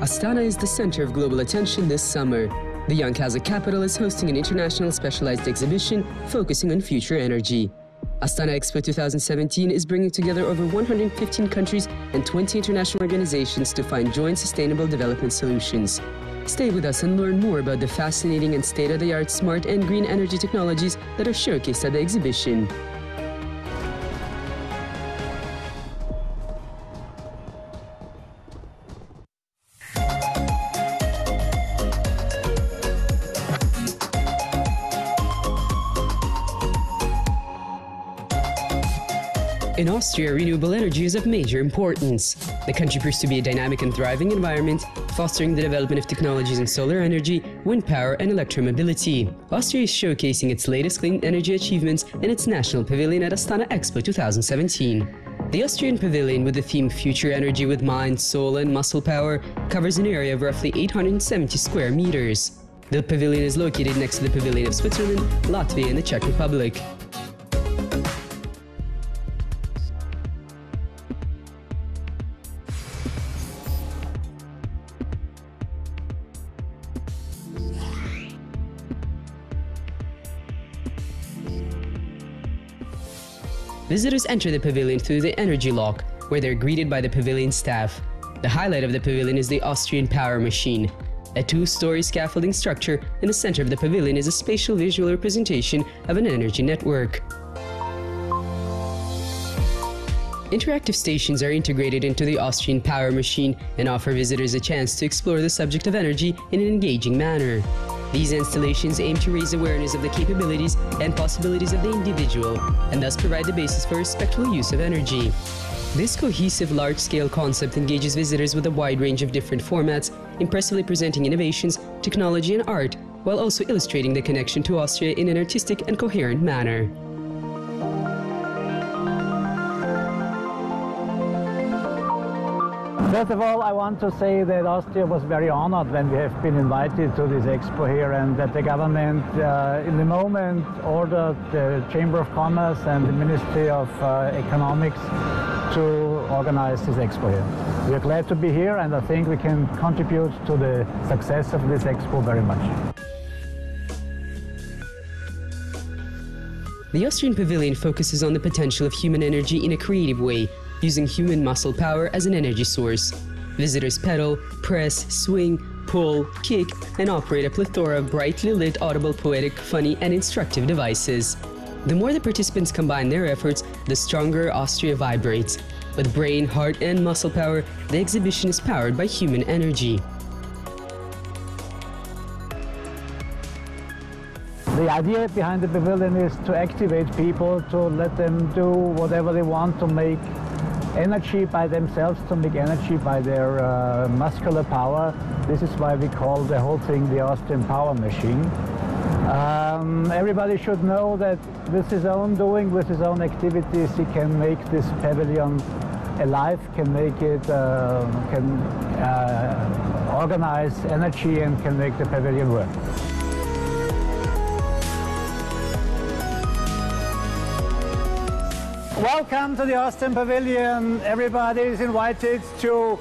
Astana is the center of global attention this summer. The young Kazakh capital is hosting an international specialized exhibition focusing on future energy. Astana Expo 2017 is bringing together over 115 countries and 20 international organizations to find joint sustainable development solutions. Stay with us and learn more about the fascinating and state-of-the-art smart and green energy technologies that are showcased at the exhibition. In Austria, renewable energy is of major importance. The country proves to be a dynamic and thriving environment, fostering the development of technologies in solar energy, wind power, and electromobility. Austria is showcasing its latest clean energy achievements in its national pavilion at Astana Expo 2017. The Austrian pavilion, with the theme Future Energy with Mind, Soul, and Muscle Power, covers an area of roughly 870 square meters. The pavilion is located next to the pavilion of Switzerland, Latvia, and the Czech Republic. Visitors enter the pavilion through the energy lock, where they're greeted by the pavilion staff. The highlight of the pavilion is the Austrian power machine. A two-story scaffolding structure in the center of the pavilion is a spatial visual representation of an energy network. Interactive stations are integrated into the Austrian power machine and offer visitors a chance to explore the subject of energy in an engaging manner. These installations aim to raise awareness of the capabilities and possibilities of the individual, and thus provide the basis for respectful use of energy. This cohesive large-scale concept engages visitors with a wide range of different formats, impressively presenting innovations, technology and art, while also illustrating the connection to Austria in an artistic and coherent manner. First of all, I want to say that Austria was very honored when we have been invited to this expo here, and that the government in the moment ordered the Chamber of Commerce and the Ministry of Economics to organize this expo here. We are glad to be here, and I think we can contribute to the success of this expo very much. The Austrian pavilion focuses on the potential of human energy in a creative way, using human muscle power as an energy source. Visitors pedal, press, swing, pull, kick, and operate a plethora of brightly lit, audible, poetic, funny, and instructive devices. The more the participants combine their efforts, the stronger Austria vibrates. With brain, heart, and muscle power, the exhibition is powered by human energy. The idea behind the pavilion is to activate people, to let them do whatever they want, to make energy by themselves, to make energy by their muscular power. This is why we call the whole thing the Austrian power machine. Everybody should know that with his own doing, with his own activities, he can make this pavilion alive, can make it, organize energy and can make the pavilion work. Welcome to the Austrian Pavilion. Everybody is invited to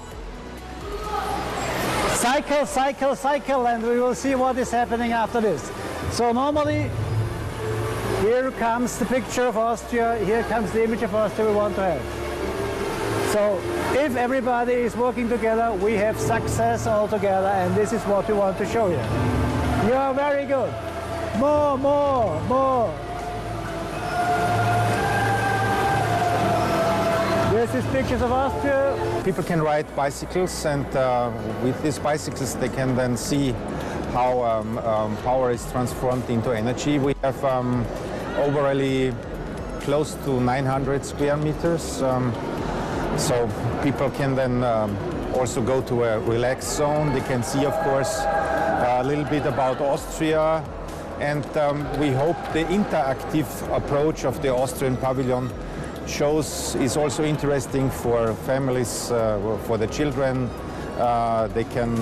cycle, cycle, cycle, and we will see what is happening after this. So normally, here comes the picture of Austria, here comes the image of Austria we want to have. So if everybody is working together, we have success all together, and this is what we want to show you. You are very good. More, more, more. This is pictures of Austria. People can ride bicycles, and with these bicycles they can then see how power is transformed into energy. We have overally close to 900 square meters, so people can then also go to a relaxed zone. They can see, of course, a little bit about Austria, and we hope the interactive approach of the Austrian pavilion is also interesting for families, for the children. They can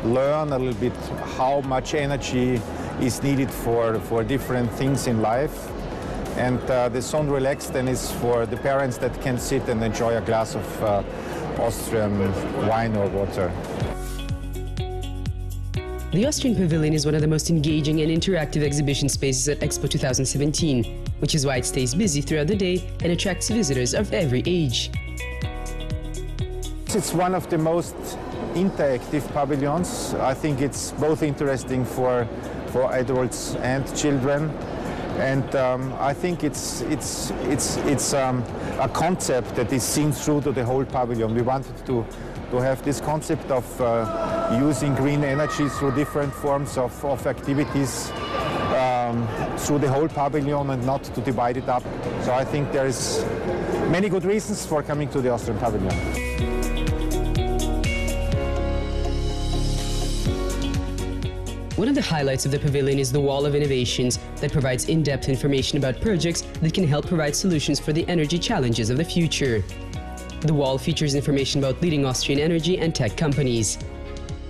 learn a little bit how much energy is needed for different things in life. And the zone relaxed then is for the parents that can sit and enjoy a glass Austrian wine or water. The Austrian Pavilion is one of the most engaging and interactive exhibition spaces at Expo 2017, which is why it stays busy throughout the day and attracts visitors of every age. It's one of the most interactive pavilions. I think it's both interesting for adults and children, and I think it's a concept that is seen through to the whole pavilion. We wanted to have this concept of using green energy through different forms of activities through the whole pavilion and not to divide it up. So I think there is many good reasons for coming to the Austrian Pavilion. One of the highlights of the pavilion is the Wall of Innovations that provides in-depth information about projects that can help provide solutions for the energy challenges of the future. The wall features information about leading Austrian energy and tech companies.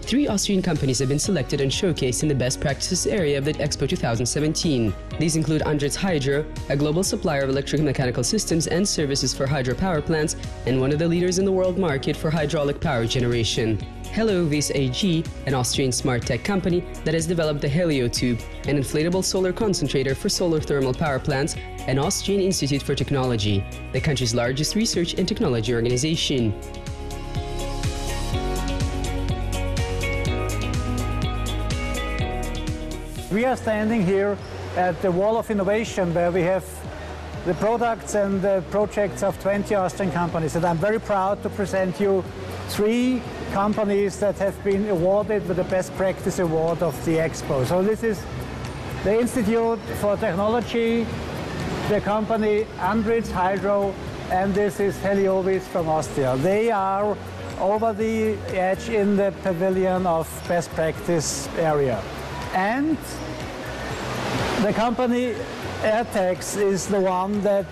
3 Austrian companies have been selected and showcased in the best practices area of the Expo 2017. These include Andritz Hydro, a global supplier of electromechanical systems and services for hydropower plants, and one of the leaders in the world market for hydraulic power generation. Heliovis AG, an Austrian smart tech company that has developed the Helio Tube, an inflatable solar concentrator for solar thermal power plants, and Austrian Institute for Technology, the country's largest research and technology organization. We are standing here at the Wall of Innovation, where we have the products and the projects of 20 Austrian companies. And I'm very proud to present you 3 companies that have been awarded with the Best Practice Award of the Expo. So this is the Institute for Technology, the company Andritz Hydro, and this is Heliovis from Austria. They are over the edge in the pavilion of Best Practice area. And the company Airtex is the one that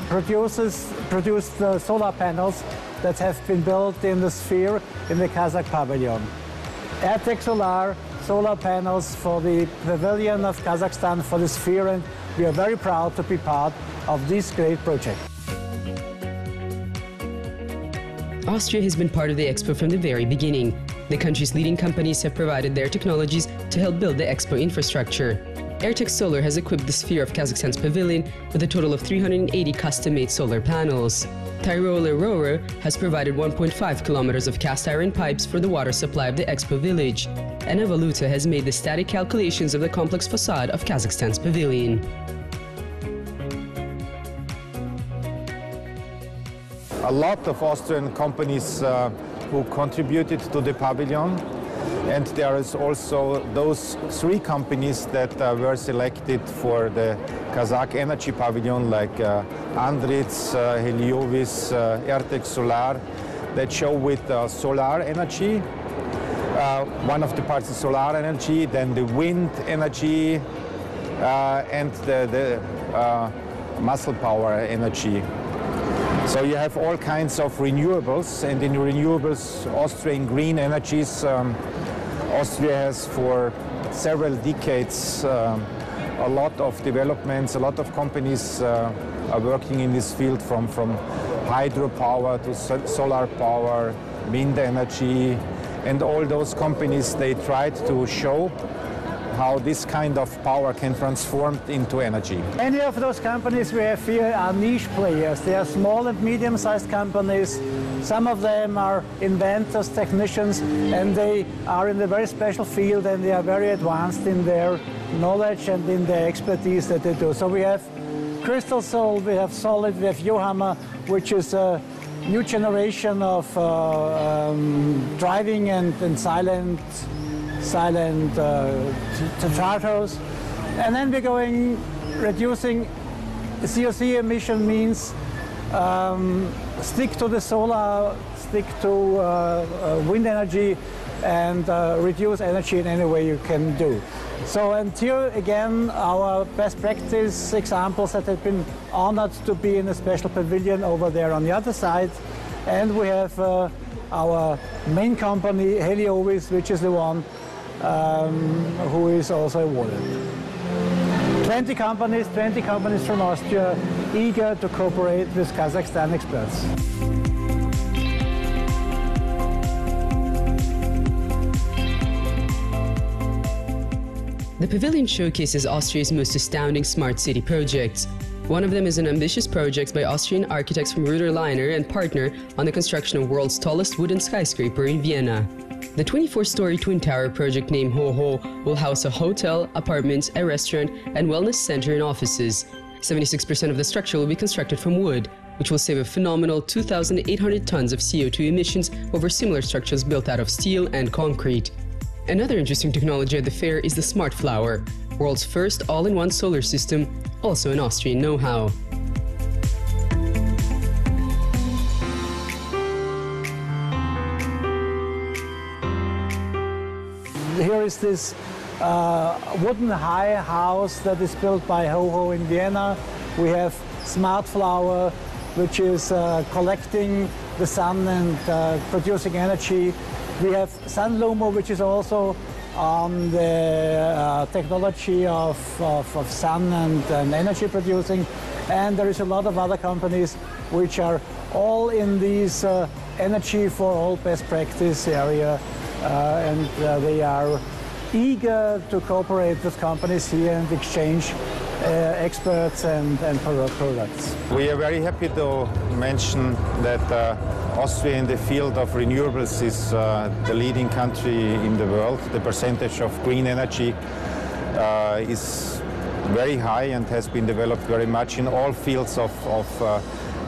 produced the solar panels that have been built in the sphere in the Kazakh pavilion. Airtex solar panels for the pavilion of Kazakhstan for the sphere, and we are very proud to be part of this great project. Austria has been part of the Expo from the very beginning. The country's leading companies have provided their technologies to help build the Expo infrastructure. Airtex Solar has equipped the sphere of Kazakhstan's pavilion with a total of 380 custom-made solar panels. Tyroler Rohrer has provided 1.5 kilometers of cast iron pipes for the water supply of the Expo village. And Evoluta has made the static calculations of the complex facade of Kazakhstan's pavilion. A lot of Austrian companies who contributed to the pavilion, and there is also those 3 companies that were selected for the Kazakh energy pavilion, like Andritz, Heliovis, Airtex Solar, that show with solar energy. One of the parts is solar energy, then the wind energy, and the muscle power energy. So you have all kinds of renewables, and in renewables, Austrian green energies, Austria has for several decades a lot of developments, a lot of companies are working in this field, from hydropower to solar power, wind energy, and all those companies, they tried to show how this kind of power can transform into energy. Many of those companies we have here are niche players. They are small and medium-sized companies. Some of them are inventors, technicians, and they are in a very special field, and they are very advanced in their knowledge and in their expertise that they do. So we have Crystal Sol, we have Solid, we have Yohammer, which is a new generation of driving and silent charters. And then we're going reducing CO2 emission means stick to the solar, stick to wind energy, and reduce energy in any way you can do. So, and here again, our best practice examples that have been honored to be in a special pavilion over there on the other side. And we have our main company, Heliovis, which is the one who is also awarded. 20 companies from Austria eager to cooperate with Kazakhstan experts. The pavilion showcases Austria's most astounding smart city projects. One of them is an ambitious project by Austrian architects from Rudder Liner and partner on the construction of world's tallest wooden skyscraper in Vienna. The 24-story twin tower project named HoHo will house a hotel, apartments, a restaurant, and wellness center and offices. 76% of the structure will be constructed from wood, which will save a phenomenal 2,800 tons of CO2 emissions over similar structures built out of steel and concrete. Another interesting technology at the fair is the Smart Flower, world's first all-in-one solar system, also an Austrian know-how. Here is this wooden high house that is built by HoHo in Vienna. We have Smart Flower, which is collecting the sun and producing energy. We have Sunlumo, which is also on the technology of sun and energy producing. And there is a lot of other companies which are all in this energy for all best practice area. And they are eager to cooperate with companies here and exchange experts and products. We are very happy to mention that Austria in the field of renewables is the leading country in the world. The percentage of green energy is very high and has been developed very much in all fields of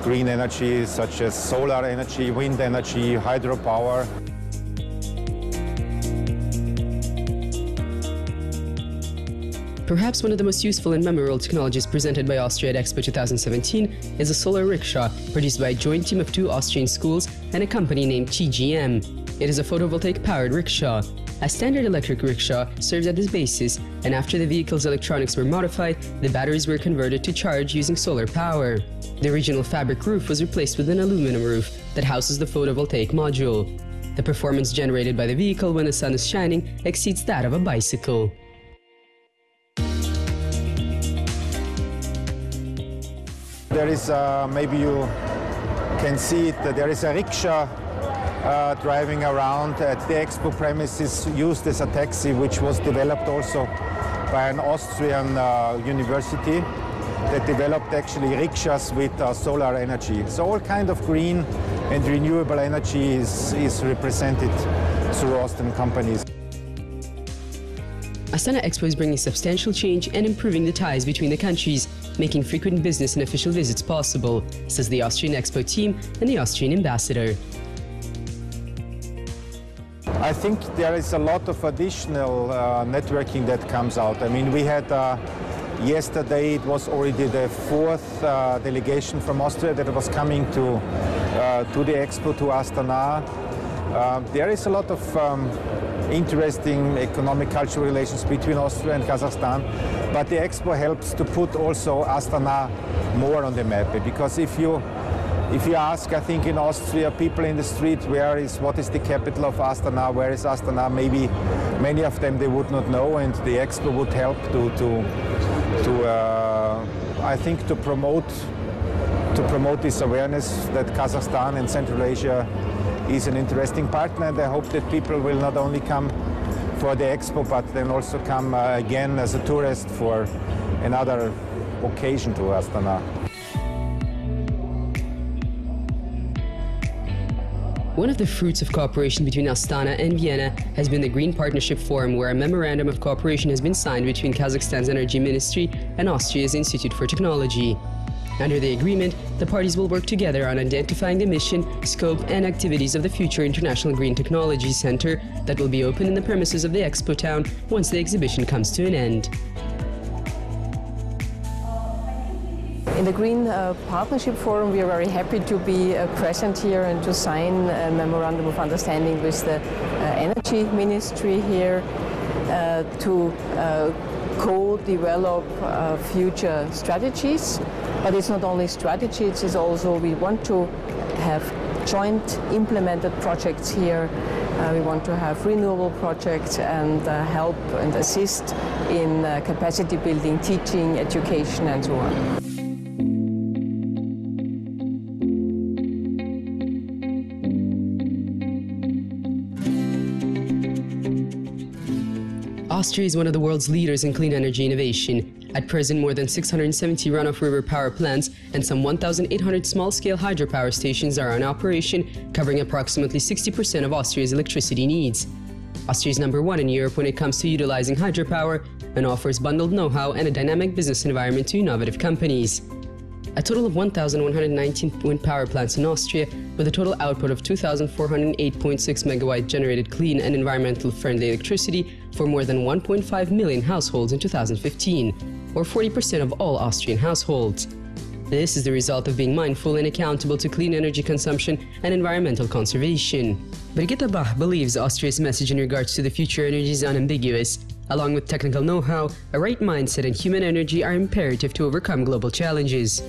green energy, such as solar energy, wind energy, hydropower. Perhaps one of the most useful and memorable technologies presented by Austria at Expo 2017 is a solar rickshaw produced by a joint team of 2 Austrian schools and a company named TGM. It is a photovoltaic-powered rickshaw. A standard electric rickshaw serves at this basis, and after the vehicle's electronics were modified, the batteries were converted to charge using solar power. The original fabric roof was replaced with an aluminum roof that houses the photovoltaic module. The performance generated by the vehicle when the sun is shining exceeds that of a bicycle. There is, maybe you can see it, there is a rickshaw driving around at the Expo premises, used as a taxi, which was developed also by an Austrian university that developed actually rickshaws with solar energy. So all kind of green and renewable energy is represented through Austrian companies. Astana Expo is bringing substantial change and improving the ties between the countries, making frequent business and official visits possible, says the Austrian Expo team and the Austrian ambassador. I think there is a lot of additional networking that comes out. I mean, we had yesterday, it was already the 4th delegation from Austria that was coming to the Expo, to Astana. There is a lot of interesting economic, cultural relations between Austria and Kazakhstan, but the Expo helps to put also Astana more on the map, because if you ask, I think in Austria, people in the street, what is the capital of Astana, where is Astana, maybe many of them they would not know, and the Expo would help I think to promote this awareness that Kazakhstan and Central Asia is an interesting partner, and I hope that people will not only come for the Expo, but then also come again as a tourist for another occasion to Astana. One of the fruits of cooperation between Astana and Vienna has been the Green Partnership Forum, where a memorandum of cooperation has been signed between Kazakhstan's Energy Ministry and Austria's Institute for Technology. Under the agreement, the parties will work together on identifying the mission, scope, and activities of the future International Green Technology Center that will be open in the premises of the Expo Town once the exhibition comes to an end. In the Green Partnership Forum, we are very happy to be present here and to sign a memorandum of understanding with the Energy Ministry here to co-develop future strategies. But it's not only strategies, it's also we want to have joint implemented projects here. We want to have renewable projects and help and assist in capacity building, teaching, education, and so on. Austria is one of the world's leaders in clean energy innovation. At present, more than 670 run-of-river power plants and some 1,800 small-scale hydropower stations are in operation, covering approximately 60% of Austria's electricity needs. Austria is number one in Europe when it comes to utilizing hydropower and offers bundled know-how and a dynamic business environment to innovative companies. A total of 1,119 wind power plants in Austria, with a total output of 2,408.6 megawatt generated clean and environmental friendly electricity for more than 1.5 million households in 2015, or 40% of all Austrian households. This is the result of being mindful and accountable to clean energy consumption and environmental conservation. Brigitte Bach believes Austria's message in regards to the future energy is unambiguous. Along with technical know-how, a right mindset and human energy are imperative to overcome global challenges.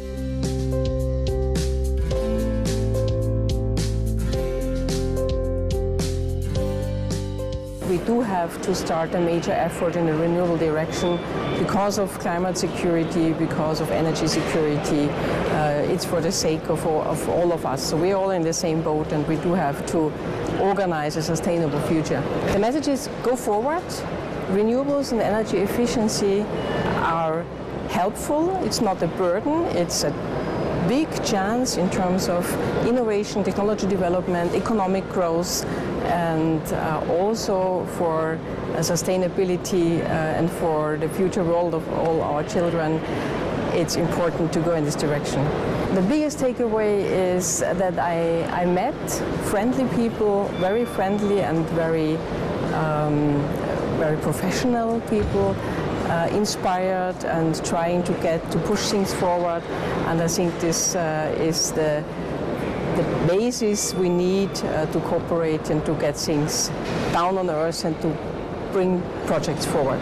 We do have to start a major effort in the renewable direction because of climate security, because of energy security. It's for the sake of all of us. So we're all in the same boat, and we do have to organize a sustainable future. The message is go forward. Renewables and energy efficiency are helpful. It's not a burden. It's a big chance in terms of innovation, technology development, economic growth, and also for sustainability and for the future world of all our children. It's important to go in this direction. The biggest takeaway is that I met friendly people, very friendly and very professional people, inspired and trying to push things forward. And I think this is the basis we need to cooperate and to get things down on earth and to bring projects forward.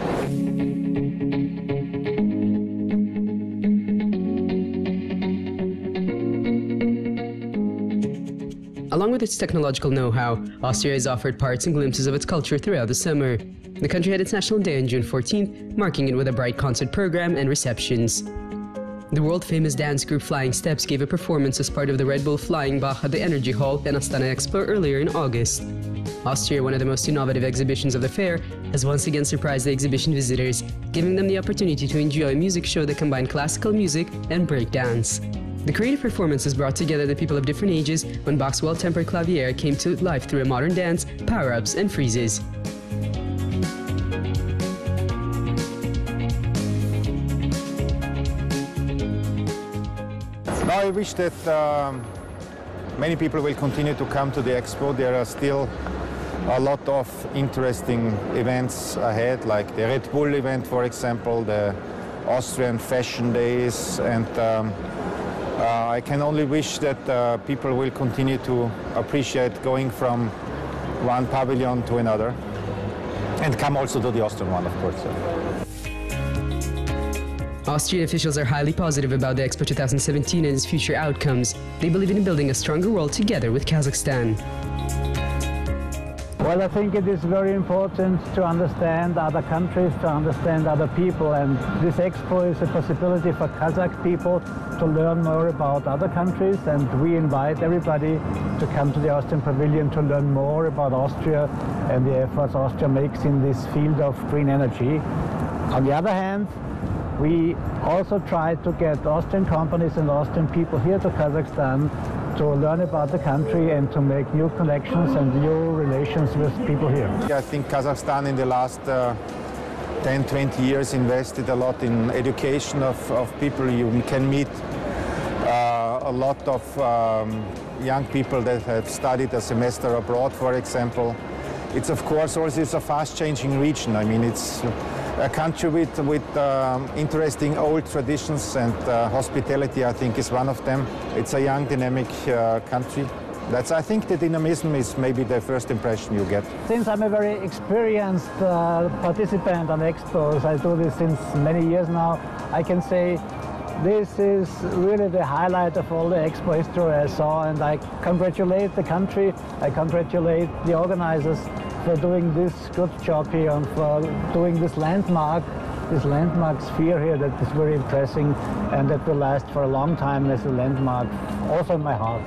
Along with its technological know-how, Austria has offered parts and glimpses of its culture throughout the summer. The country had its National Day on June 14th, marking it with a bright concert program and receptions. The world-famous dance group Flying Steps gave a performance as part of the Red Bull Flying Bach at the Energy Hall in Astana Expo earlier in August. Austria, one of the most innovative exhibitions of the fair, has once again surprised the exhibition visitors, giving them the opportunity to enjoy a music show that combined classical music and breakdance. The creative performances brought together the people of different ages when Bach's well-tempered clavier came to life through a modern dance, power-ups, and freezes. Now I wish that many people will continue to come to the Expo. There are still a lot of interesting events ahead, like the Red Bull event, for example, the Austrian Fashion Days, and I can only wish that people will continue to appreciate going from one pavilion to another, and come also to the Austrian one, of course. Austrian officials are highly positive about the Expo 2017 and its future outcomes. They believe in building a stronger world together with Kazakhstan. Well, I think it is very important to understand other countries, to understand other people, and this Expo is a possibility for Kazakh people to learn more about other countries, and we invite everybody to come to the Austrian Pavilion to learn more about Austria and the efforts Austria makes in this field of green energy. On the other hand, we also try to get Austrian companies and Austrian people here to Kazakhstan to learn about the country and to make new connections and new relations with people here. I think Kazakhstan in the last 10-20 years invested a lot in education of people. You can meet a lot of young people that have studied a semester abroad, for example. It's of course also a fast-changing region. I mean, it's a country with interesting old traditions, and hospitality, I think, is one of them. It's a young, dynamic country. I think the dynamism is maybe the first impression you get. Since I'm a very experienced participant on Expos, I do this since many years now, I can say this is really the highlight of all the Expo history I saw, and I congratulate the country, I congratulate the organizers for doing this good job here and for doing this landmark sphere here that is very impressive and that will last for a long time as a landmark, also in my heart.